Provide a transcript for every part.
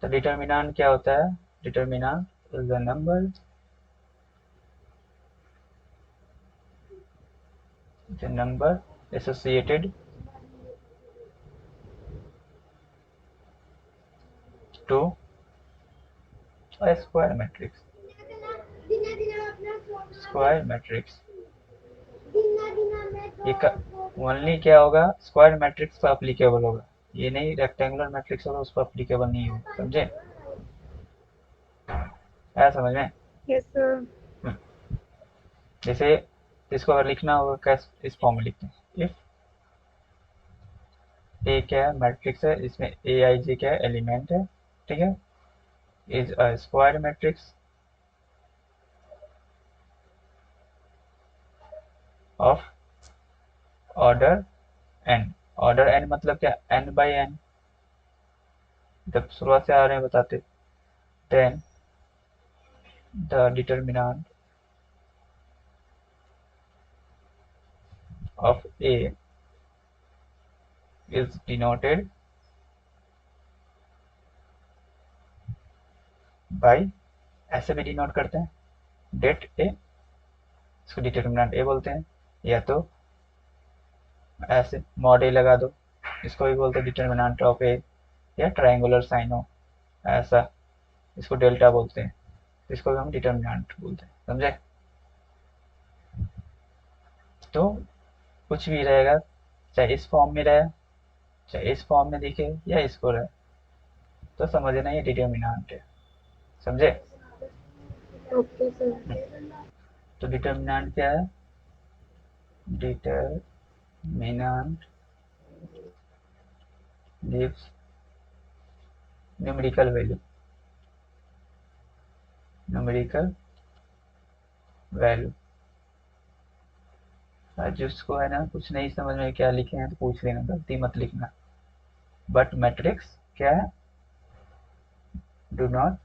तो डिटर्मिनेंट क्या होता है? Determinant is the number associated to a square matrix. Square matrix ये ओनली क्या होगा? स्क्वायर मैट्रिक्स पर अप्लीकेबल होगा, ये नहीं रेक्टेंगुलर मैट्रिक्स होगा उस पर अप्लीकेबल नहीं होगा, समझे? आया समझ में? Yes sir. हम्म, जैसे इसको अगर लिखना होगा कैसे, इस फॉर्म में लिखते हैं। इफ ए क्या है? मैट्रिक्स है, इसमें ए आई जे क्या है? एलिमेंट है, ठीक है। Is a square matrix of order N. Order N मतलब क्या? एन बाई एन, जब शुरुआत से आ रहे हैं बताते। Then the determinant of A is denoted by, ऐसे भी डिनोट करते हैं, डेट ए, इसको डिटर्मिनेंट ए बोलते हैं, या तो ऐसे मॉड ए लगा दो, इसको भी बोलते हैं डिटर्मिनेंट ऑफ ए, या ट्रायंगुलर साइन हो ऐसा, इसको डेल्टा बोलते हैं, इसको भी हम डिटर्मिनेंट बोलते हैं, समझे? तो कुछ भी रहेगा, चाहे इस फॉर्म में रहे, चाहे इस फॉर्म में दिखे, या इसको रहे, तो समझना ये डिटर्मिनेंट है, समझे? Okay sir. तो डिटर्मिनेंट क्या है? Determinant gives numerical value, numerical value. जिसको है ना कुछ नहीं समझ में क्या लिखे हैं तो पूछ लेना, गलती मत लिखना। बट मैट्रिक्स क्या है? डू नॉट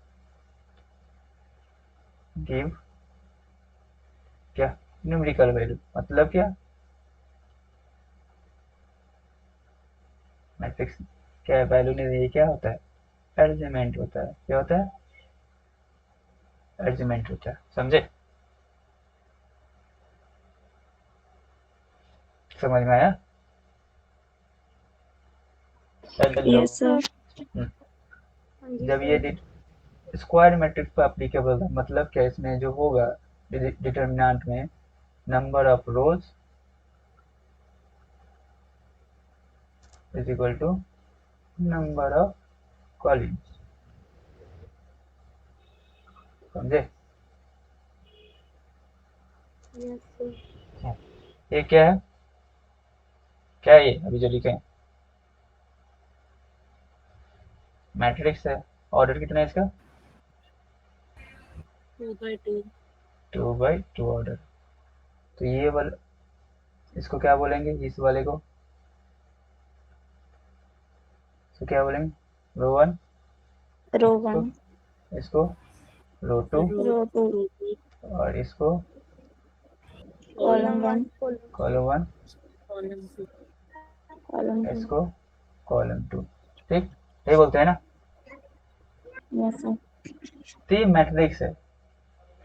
गिव क्या? न्यूमेरिकल वैल्यू, मतलब क्या? मैट्रिक्स क्या है? वैल्यू नहीं, ये क्या होता है? एर्गुमेंट होता है। क्या होता है? एर्गुमेंट होता है, समझे? समझ में आया? हेलो। Yes sir. हम्म, हाँ जी जब ये सर। स्क्वायर मैट्रिक्स पर अप्लीकेबल है, मतलब क्या? इसमें जो होगा डिटर्मिनेंट में, number of rows is equal to number of columns, समझे? Yes sir. ये क्या है? क्या है ये अभी जो लिखे हैं? मैट्रिक्स है। ऑर्डर कितना है इसका? 2/2। 2 by 2 ऑर्डर। तो ये वाला, इसको क्या बोलेंगे? इस वाले को, इसको क्या बोलेंगे? रो वन। रो इसको, 1। इसको रो टू, रो 2। और इसको कॉलम 1। Column one, column 2। इसको कॉलम टू, ठीक? ये बोलते हैं ना। Yes sir. तो ये मैट्रिक्स है,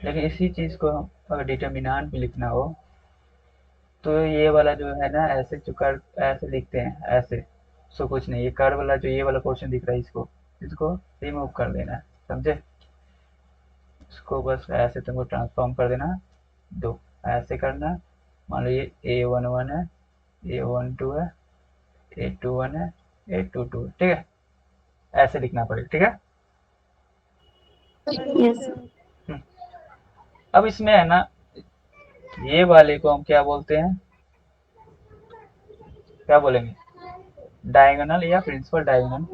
लेकिन इसी चीज को हम अगर डिटर्मिनेंट में लिखना हो, तो ये वाला जो है ना, ऐसे जो कर ऐसे लिखते हैं ऐसे, सो कुछ नहीं, ये कर वाला जो ये वाला पोर्शन दिख रहा है, इसको इसको रिमूव कर देना है, समझे? इसको बस ऐसे तुमको ट्रांसफॉर्म कर देना, दो ऐसे करना। मान लो ये A11 है, A12 है, A21 है, A22 है, ठीक है? ऐसे लिखना पड़ेगा, ठीक है? Yes sir. हम्म, अब इसमें है ना, ये वाले को हम क्या बोलते हैं? क्या बोलेंगे? डायगोनल या प्रिंसिपल डायगोनल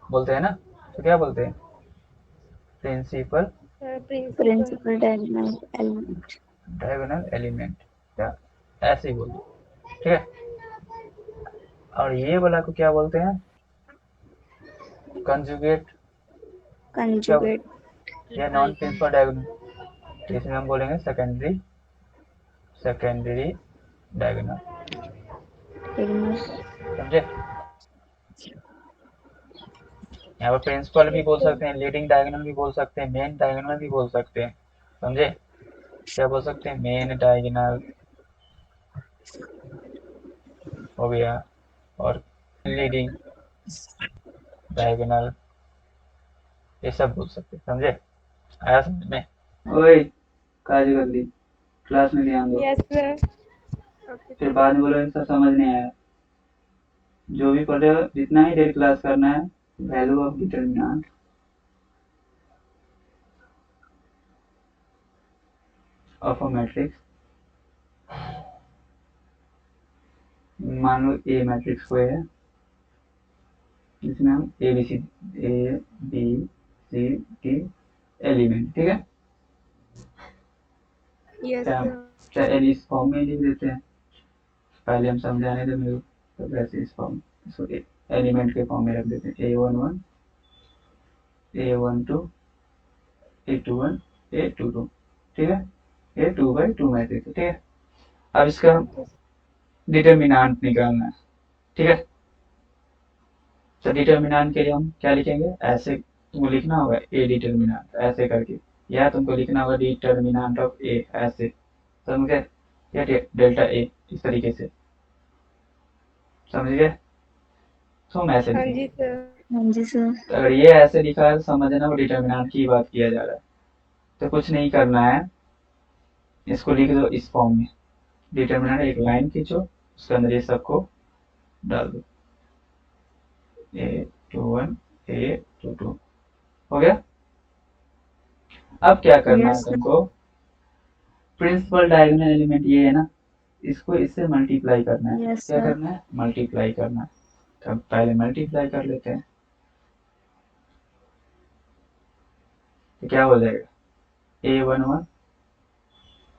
बोलते हैं ना, तो क्या बोलते हैं? Principal principal diagonal element. Diagonal element, क्या? ऐसे ही बोलते हैं, ठीक है? और ये वाला को क्या बोलते हैं? कंजुगेट, क्या? कंजुगेट। या नॉन प्रिंसिपल डायगोनल, तो इसमें हम बोलेंगे सेकेंडरी, सेकेंडरी डायगोनल, डायगोनल। समझे? यहाँ पर प्रिंसिपल भी बोल सकते हैं, लीडिंग डायगोनल भी बोल सकते हैं, मेन डायगोनल भी बोल सकते हैं, समझे? क्या बोल सकते हैं? मेन डायगोनल हो गया, और लीडिंग डायगोनल, ये सब बोल सकते हैं, समझे? आया समझ में? ओए, काजी कर ली, क्लास में ध्यान दो। Yes sir. ओके फिर बाद में बोलो ऐसा समझ नहीं आया। जो भी पढ़ रहे हो जितना ही देर क्लास करना है, value of determinant of a matrix, मान लो ए मैट्रिक्स कोई है जिसमें हम A B C D element, ठीक है? यस चाहे सर। चाहे एल इस फॉर्म में लिख देते हैं, पहले हम समझाने थे मेरे को, तो वैसे इस फॉर्म, इसको एलिमेंट के फॉर्म में रख देते हैं, A11 A12 A21 A22, ठीक है? ये 2 by 2 मैट्रिक्स है, ठीक है? अब इसका ओके डिटर्मिनेंट निकालना है, ठीक है? तो डिटर्मिनेंट के लिए हम क्या लिखेंगे? ऐसे तुमको लिखना होगा ए डिटर्मिनेंट ऐसे करके, या तुमको लिखना होगा डिटर्मिनेंट ऑफ ए ऐसे, समझ गए? या डेल्टा ए इस तरीके से, समझ गए? तो हम ऐसे हाँ लिखेंगे। जी सर। हाँ जी सर। तो अगर ये ऐसे लिखा है तो समझना वो डिटर्मिनेंट की बात किया जा रहा है। तो कुछ नहीं करना है, इसको लिख दो इस फॉर्म में, डिटर्मिनेंट एक लाइन खींचो, उसके अंदर ये सबको डाल दो, A21 A22, हो गया? अब क्या करना है यस सर। तुमको? प्रिंसिपल डायगोनल एलिमेंट ये है ना, इसको इससे मल्टीप्लाई करना है। यस क्या सर। करना है? मल्टीप्लाई करना है। तो पहले मल्टीप्लाई कर लेते हैं, तो क्या हो जाएगा? A11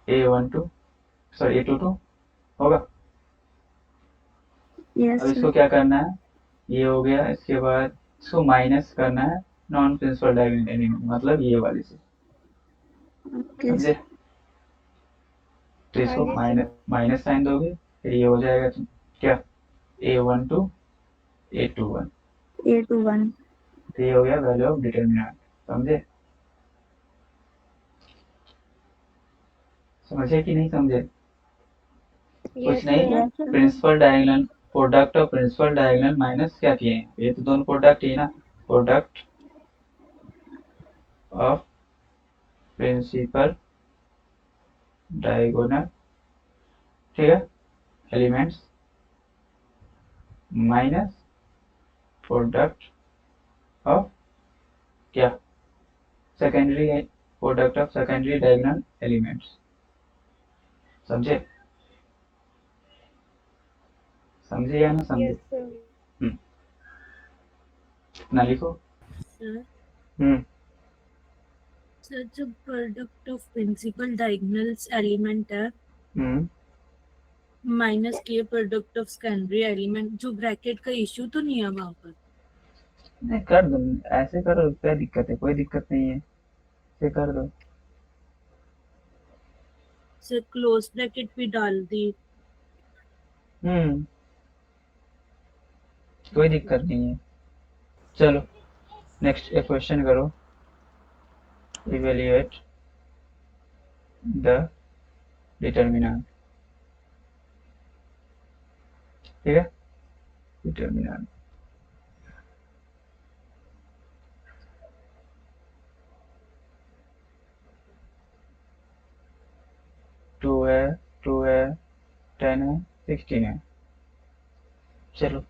A12 सॉरी A22 होगा। यस अब इसको सर। क्या करना है? ये हो गया, इसके बाद इसको माइनस करना है नॉन प्रिंसिपल डायगोनल एलिमेंट, मतलब ये वाले से, ओके समझे? तो हाँ इसको जी सर। माइनस माइनस साइन दोगे, फिर ये हो जाएगा तुम क्या? A12 A21, A21। तो ये हो गया वैल्यू ऑफ डिटर्मिनेंट, समझे? समझे कि नहीं समझे? कुछ यस नहीं, sir. Yes sir. Principal diagonal, product of principal diagonal minus क्या किए हैं? ये तो दोनों प्रोडक्ट ही है ना, प्रोडक्ट ऑफ प्रिंसिपल डायगोनल, ठीक है, एलिमेंट्स माइनस प्रोडक्ट ऑफ क्या? Secondary, product of secondary diagonal elements, समझे? समझे या ना समझे? Yes sir. हम्म, ना लिखो। सर हम्म, सर जो product of principal diagonals element है हम्म, माइनस के प्रोडक्ट ऑफ सेकेंडरी एलिमेंट, जो ब्रैकेट का इश्यू तो नहीं है वहां पर? नहीं कर दो, ऐसे करो, क्या दिक्कत है? कोई दिक्कत नहीं है, ऐसे कर दो। सर क्लोज ब्रैकेट भी डाल दी। हम्म, कोई दिक्कत नहीं है। चलो नेक्स्ट एक क्वेश्चन करो, इवेल्युएट द डिटर्मिनेंट, ठीक है? डिटर्मिनेंट टू है 10 है 16 है। चलो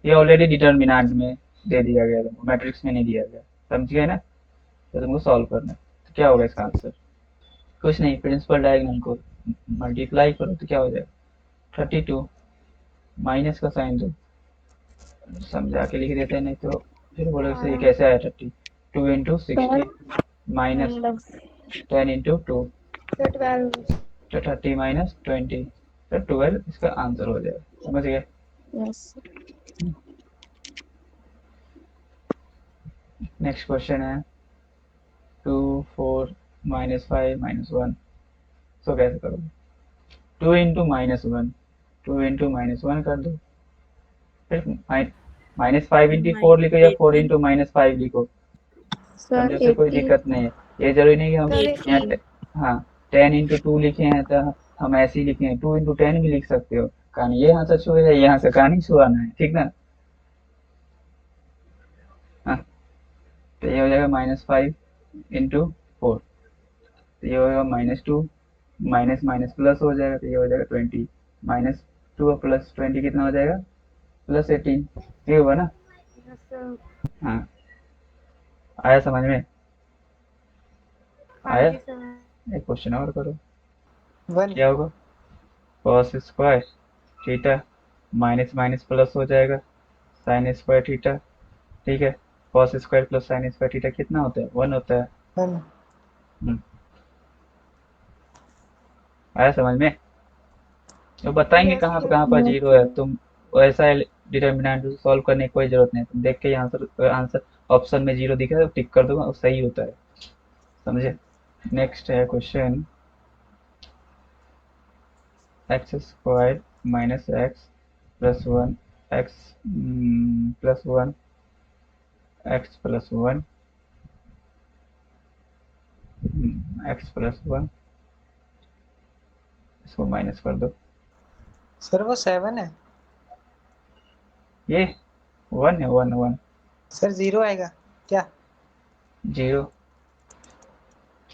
ये ऑलरेडी डिटर्मिनेंट में दे दिया गया, तुमको मैट्रिक्स में नहीं दिया गया, समझ गए ना? तो तुमको सॉल्व करना है। तो क्या होगा इसका आंसर? कुछ नहीं, प्रिंसिपल डायगोनल को मल्टीप्लाई करो तो क्या हो जाएगा? 32, माइनस का साइन दो, समझा के लिख देते हैं, नहीं तो फिर बोलोगे ये कैसे आया? 32 इंटू 60 माइनस 10 इंटू 2, सर 12। तो 30 माइनस 20, तो 12 इसका आंसर हो जाएगा, समझ गए? यस। नेक्स्ट क्वेश्चन है 2 4 माइनस 5 माइनस 1, सो कैसे करोगे? 2 into minus one, 2 into minus one कर दो, फिर -5 इंटू 4 लिखो या 4 इंटू -5 लिखो, सर समझे, उससे कोई 80। दिक्कत नहीं है। ये जरूरी नहीं कि हम सर यहाँ 80। हाँ 10 इंटू 2 लिखे हैं तो हम ऐसे ही लिखे हैं, 2 इंटू 10 भी लिख सकते हो। कहानी ये यहाँ से छुए है, यहाँ से कहानी छुआना है, ठीक ना। हाँ, तो ये हो जाएगा -5 इंटू 4, तो ये हो जाएगा -2, माइनस माइनस प्लस हो जाएगा, तो ये हो जाएगा 20, -2 और +20 कितना हो जाएगा, +18, ये हुआ ना। Yes sir. हाँ, आया समझ में, हाँ आया। जी सर। एक क्वेश्चन और करो, 1। क्या होगा, cos square theta minus minus plus हो जाएगा साइन स्क्वायर थीटा, ठीक है। cos square plus sine square theta कितना होता है, 1 होता है। 1। हम्म, आया समझ में। तो बताएंगे यस कहाँ पर सर। जीरो है, तुम वैसा डिटर्मिनेंट सॉल्व करने की कोई जरूरत नहीं, तुम देख के आंसर आंसर ऑप्शन में जीरो दिखा है तो टिक कर दो, सही होता है, समझे। नेक्स्ट है question, x square minus X plus 1 x plus 1 x plus 1 x plus 1, इसको माइनस कर दो। सर वो 7 है। ये 1 है, 1 1 सर 0 आएगा क्या? 0,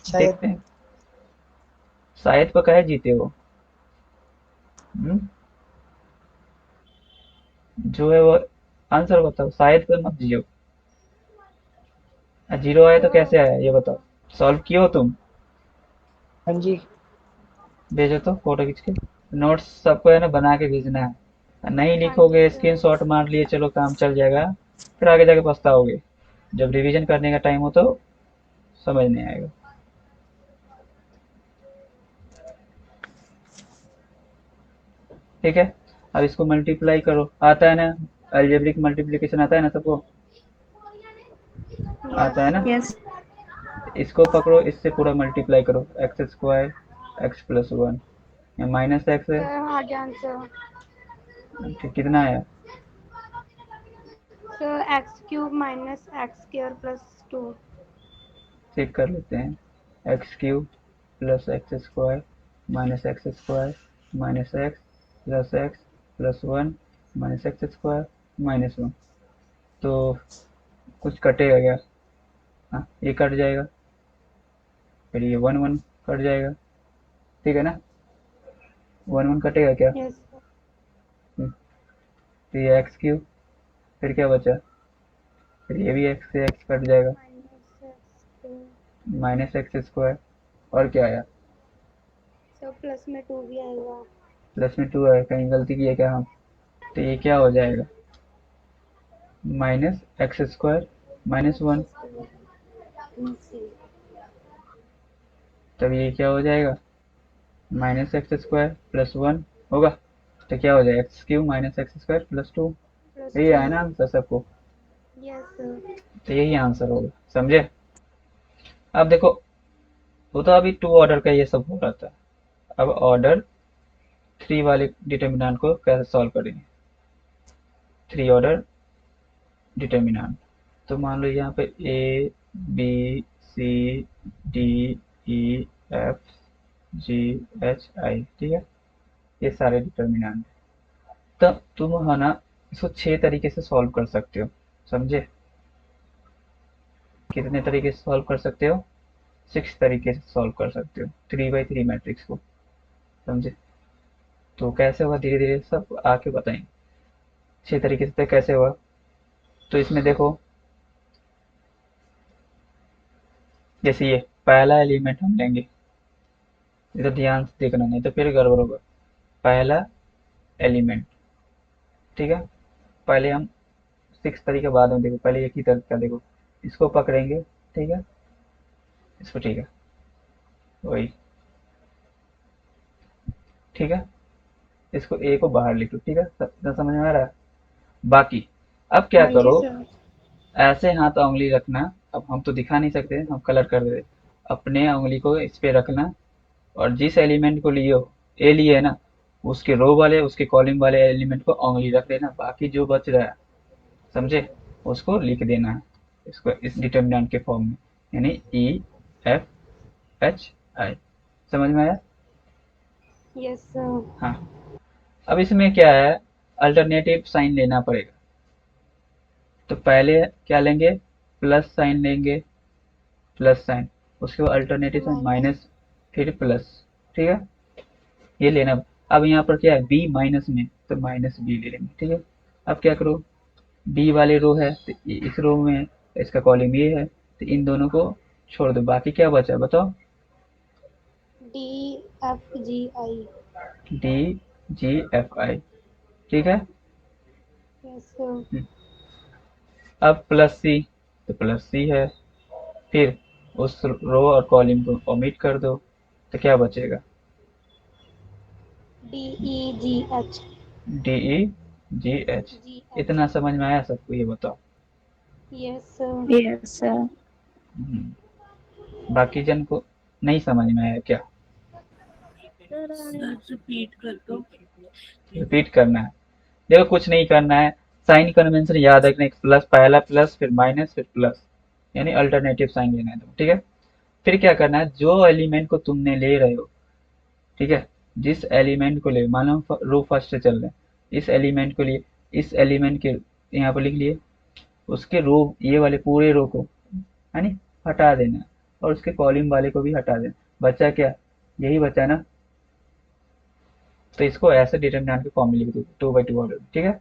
शायद। देखते हैं, शायद पर कहे जीते हो। हम्म, जो है वो आंसर बताओ, शायद पर मत जियो। 0 आया तो कैसे आया ये बताओ, सॉल्व किए हो तुम, हाँ जी। भेजो तो फोटो खींच के, नोट्स सबको है ना बना के भेजना है, नहीं हाँ जी लिखोगे सर। स्क्रीनशॉट मार लिए चलो काम चल जाएगा, फिर आगे जाके पछताओगे, जब रिवीजन करने का टाइम हो तो समझ नहीं आएगा। ठीक है, अब इसको मल्टीप्लाई करो, आता है ना, अलजेब्रिक मल्टीप्लिकेशन आता है ना सबको, आता है यस ना। यस इसको पकड़ो, इससे पूरा मल्टीप्लाई करो, X square X plus 1, minus X है, सर। हाँ जी आंसर। ठीक, कितना आया, sir X cube minus X square plus 2। Check कर लेते हैं, X cube plus X square minus X square minus X plus 1 minus X square -1, तो कुछ कटेगा क्या, हाँ ये कट जाएगा, फिर ये 1 1 कट जाएगा, ठीक है ना, 1 1 कटेगा क्या। Yes sir. तो ये एक्स क्यूब, फिर क्या बचा, फिर ये भी एक्स से एक्स कट जाएगा, minus x. Minus X square, और क्या आया, सर प्लस में 2 भी आएगा। प्लस में 2 है, कहीं गलती की है क्या हम, तो ये क्या हो जाएगा, माइनस एक्स स्क्वायर -1, तब ये क्या हो जाएगा, माइनस एक्स स्क्वायर प्लस 1 होगा, तो क्या हो जाएगा, x cube minus X square plus 2, plus यही 2। आया ना आंसर सबको, यस सर। तो यही आंसर होगा, समझे। अब देखो, वो तो अभी 2 ऑर्डर का ये सब हो रहा था, अब ऑर्डर 3 वाले डिटर्मिनेंट को कैसे सॉल्व करेंगे, 3 ऑर्डर डिटर्मिनेंट, तो मान लो यहाँ पे A B C D E F G H I, ठीक है, ये सारे डिटर्मिनेंट, तब तुम है ना इसको 6 तरीके से सॉल्व कर सकते हो, समझे, कितने तरीके से सॉल्व कर सकते हो, 6 तरीके से सॉल्व कर सकते हो 3 by 3 मैट्रिक्स को, समझे। तो कैसे होगा धीरे धीरे सब आके बताएंगे, 6 तरीके से तो कैसे होगा, तो इसमें देखो, जैसे ये पहला एलिमेंट हम लेंगे, इधर ध्यान से देखना नहीं तो फिर गड़बड़ होगा, पहला एलिमेंट, ठीक है, पहले हम 6 तरीके बाद में देखो, पहले एक ही तरीका देखो, इसको पकड़ेंगे, ठीक है, इसको, ठीक है, वही, ठीक है, इसको ए को बाहर लिखो, ठीक है, सब इतना समझ में आ रहा है। बाकी अब क्या हाँ जी करो, सर। ऐसे हाथ उंगली रखना, अब हम तो दिखा नहीं सकते, हम कलर कर देते, अपने उंगली को इस पे रखना, और जिस एलिमेंट को लिए हो, ए लिए है ना, उसके रो वाले उसके कॉलम वाले एलिमेंट को उंगली रख देना, बाकी जो बच रहा है समझे? उसको लिख देना है इसको इस डिटर्मिनेंट के फॉर्म में, यानी EFHI। समझ में आया? Yes sir. हाँ। अब इसमें क्या है, अल्टरनेटिव साइन लेना पड़ेगा। तो पहले क्या लेंगे, प्लस साइन लेंगे, प्लस साइन, उसके बाद अल्टरनेटिव साइन माइनस। माइनस, फिर प्लस। ठीक है, ये लेना। अब यहाँ पर क्या है, बी माइनस में, तो माइनस बी ले लेंगे। ठीक है, अब क्या करो, बी वाले रो है तो इस रो में इसका कॉलम ये है, तो इन दोनों को छोड़ दो, बाकी क्या बचा बताओ? DFGI। DGFI। ठीक है। Yes sir. अब प्लस सी, तो प्लस सी है, फिर उस रो और कॉलम को ओमिट कर दो, तो क्या बचेगा? DEGH। DEGH। GH। इतना समझ में आया सबको, ये बताओ? Yes sir. Yes, sir. बाकी जन को नहीं समझ में आया क्या? सर रिपीट कर दो। रिपीट करना है? देखो कुछ नहीं करना है, साइन कन्वेंशन याद रखना है, प्लस, पहला प्लस, फिर माइनस, फिर प्लस, यानी अल्टरनेटिव साइन लेना है तुम। ठीक है, फिर क्या करना है, जो एलिमेंट को तुमने ले रहे हो, ठीक है, जिस एलिमेंट को ले, मानो रो फर्स्ट से चल रहे हैं, इस एलिमेंट को लिए, इस एलिमेंट के यहाँ पर लिख लिए, उसके रो, ये वाले पूरे रो को, है नी, हटा देना है, और उसके कॉलम वाले को भी हटा देना। बचा क्या, यही बचा ना। तो इसको ऐसे डिटरमिनेंट के फॉर्म में लिख दो, 2/2 ऑर्डर। ठीक है,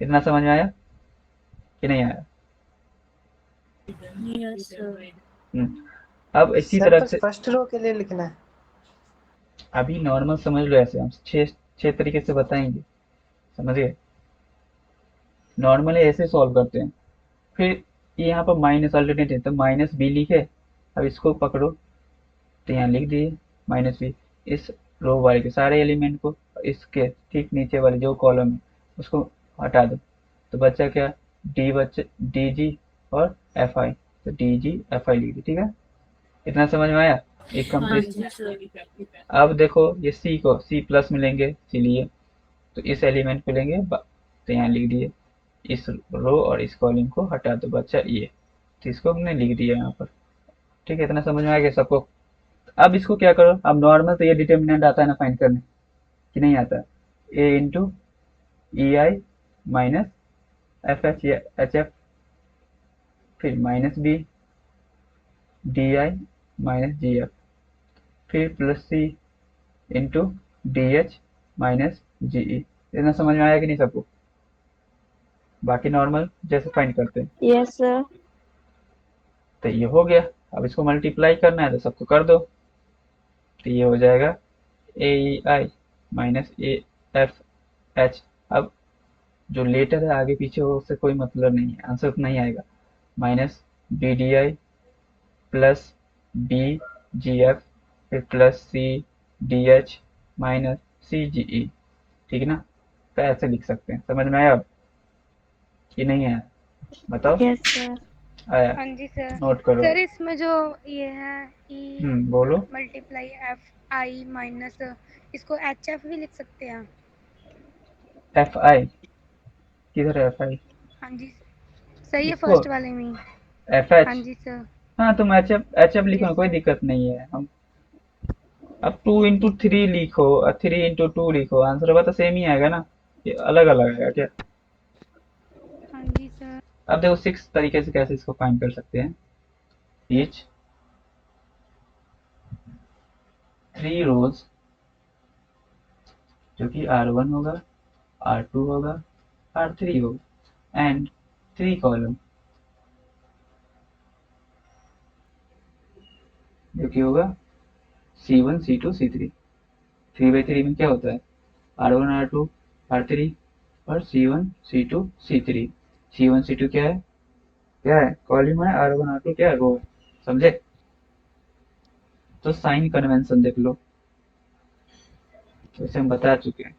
इतना समझ में आया कि नहीं आया? Yes sir. अब इसी सर तरह बस से फर्स्ट रो के लिए लिखना है। अभी नॉर्मल समझ लो, ऐसे हम छः छः तरीके से बताएंगे, समझ गए? नॉर्मली ऐसे सॉल्व करते हैं। फिर यहाँ पर माइनस अल्टरनेटिव, तो माइनस बी लिखे, अब इसको पकड़ो, तो यहाँ लिख दिए माइनस बी, इस रो वाले के सारे एलिमेंट को, इसके ठीक नीचे वाले जो कॉलम है उसको हटा दो, तो बच्चा क्या, डी जी और एफ आई, तो डी जी एफ आई लिख दी। ठीक है, इतना समझ में आया? एक हाँ कंप्लीट। जी सर। अब देखो ये सी को सी प्लस में लेंगे, सी लिए, तो इस एलिमेंट को लेंगे, तो यहाँ लिख दिए, इस रो और इस कॉलम को हटा दो, बच्चा ये, तो इसको हमने लिख दिया यहाँ पर। ठीक है, इतना समझ में आ गया सबको? अब इसको क्या करो, अब नॉर्मल तो ये डिटर्मिनेंट आता है ना फाइंड करने, कि नहीं आता? A into E I minus F H H F, फिर minus B D I minus G F, फिर plus C into D H minus G E. इतना समझ में आया कि नहीं सबको? बाकी नॉर्मल जैसे फाइंड करते हैं। Yes, sir. तो ये हो गया, अब इसको मल्टीप्लाई करना है तो सबको कर दो, तो ये हो जाएगा ए ई I minus A F H. अब जो लेटर है आगे पीछे हो उससे कोई मतलब नहीं है, आंसर उतना ही आएगा, minus B D I plus B G F, फिर plus C D H minus C G E. ठीक है ना? तो ऐसे लिख सकते हैं। समझ में आया अब कि नहीं आया बताओ? Yes, sir. आया? हाँ जी सर। नोट करो। सर इसमें जो ये है ई बोलो। मल्टीप्लाई एफ आई माइनस, इसको एच एफ भी लिख सकते हैं। एफ आई किधर है? एफ आई हाँ जी सही है, इसको फर्स्ट वाले में। एफ एच, हाँ जी सर। हाँ तुम एच एफ लिखो ना, यस कोई सर। दिक्कत नहीं है। हम अब 2 इंटू 3 लिखो और 3 इंटू 2 लिखो, आंसर होगा तो सेम ही आएगा ना, ये अलग अलग आएगा क्या? हाँ जी सर। अब देखो 6 तरीके से कैसे इसको फाइंड कर सकते हैं। ईच 3 रोज, जो कि R1 होगा, R2 होगा, R3 होगा, एंड 3 कॉलम, जो कि होगा C1 C2 C3। 3/3 में क्या होता है, R1 R2 R3 और C1 C2 C3। C1 C2 क्या है कॉलम है, R1 R2 क्या है, रो है। समझे? तो साइन कन्वेंशन देख लो, जैसे हम बता चुके हैं,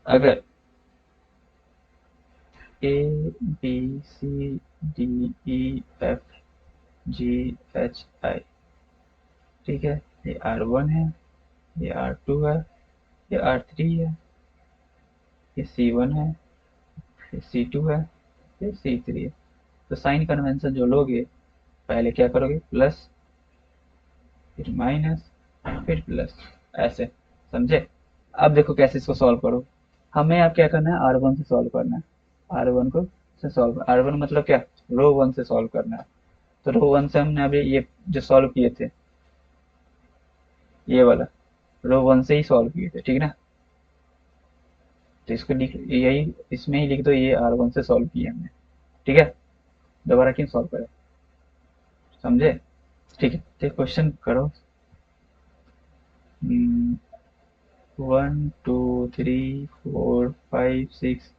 अगर A B C D E F G H I, ठीक है, ये R1 है, ये R2 है, ये R3 है, ये C1 है, ये C2 है, ये C3 है। तो साइन कन्वेंशन जो लोगे, पहले क्या करोगे, प्लस फिर माइनस फिर प्लस, ऐसे, समझे। अब देखो कैसे इसको सॉल्व करो। हमें अब क्या करना है, R1 से सॉल्व करना है। R1 को से सॉल्व, R1 मतलब क्या, रो 1 से सॉल्व करना है। तो रो 1 से हमने अभी ये जो सॉल्व किए थे, ये वाला रो 1 से ही सॉल्व किए थे, ठीक ना। तो इसको लिख, यही इसमें ही लिख दो, ये R1 से सॉल्व किए हमने, ठीक है। दोबारा क्यों सॉल्व करें, समझे। ठीक है, तो क्वेश्चन करो। 1 2 3 4 5 6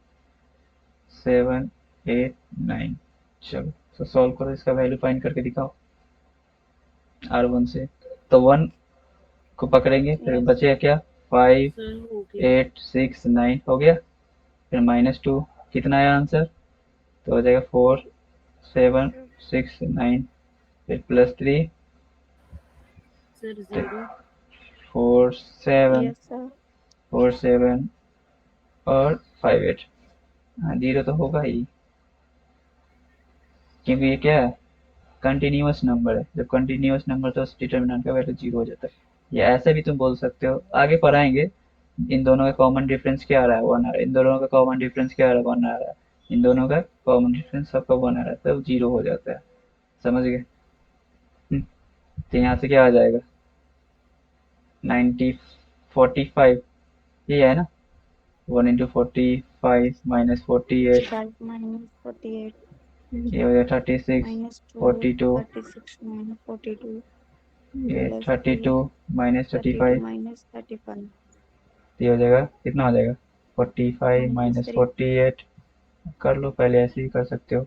7 8 9। चलो तो सॉल्व करो, इसका वैल्यू फाइंड करके दिखाओ R1 से। तो 1 को पकड़ेंगे, फिर Yes. बचेगा क्या, 5 सर हो गया। 8 6 9 हो गया। फिर -2 कितना आया आंसर, तो हो जाएगा 4 7 6 9। फिर +3 सर 0। 4 7 Yes, sir. 4 7 और 5 8। हाँ 0 तो होगा ही, क्योंकि ये क्या है, कंटिन्यूअस नंबर है। जब कंटिन्यूअस नंबर तो डिटर्मिनेंट का वैल्यू 0 हो जाता है। या ऐसे भी तुम बोल सकते हो, आगे पढ़ाएंगे। इन दोनों का कॉमन डिफरेंस क्या आ रहा है, 1 आ रहा है। इन दोनों का कॉमन डिफरेंस क्या आ रहा है, 1 आ रहा है। इन दोनों का कॉमन डिफरेंस सबका 1 आ रहा है, तब 0 हो जाता है, समझ गए। तो यहाँ से क्या आ जाएगा, 90 45, ये है ना। 1 इंटू 45 -48, 5 minus 48. ये हो जाएगा 36 Minus 2, 42, 36 minus 42. ये Plus 32 32 -35, minus 35. ये हो जाएगा, कितना हो जाएगा, 45 -3. -48। कर लो, पहले ऐसे ही कर सकते हो।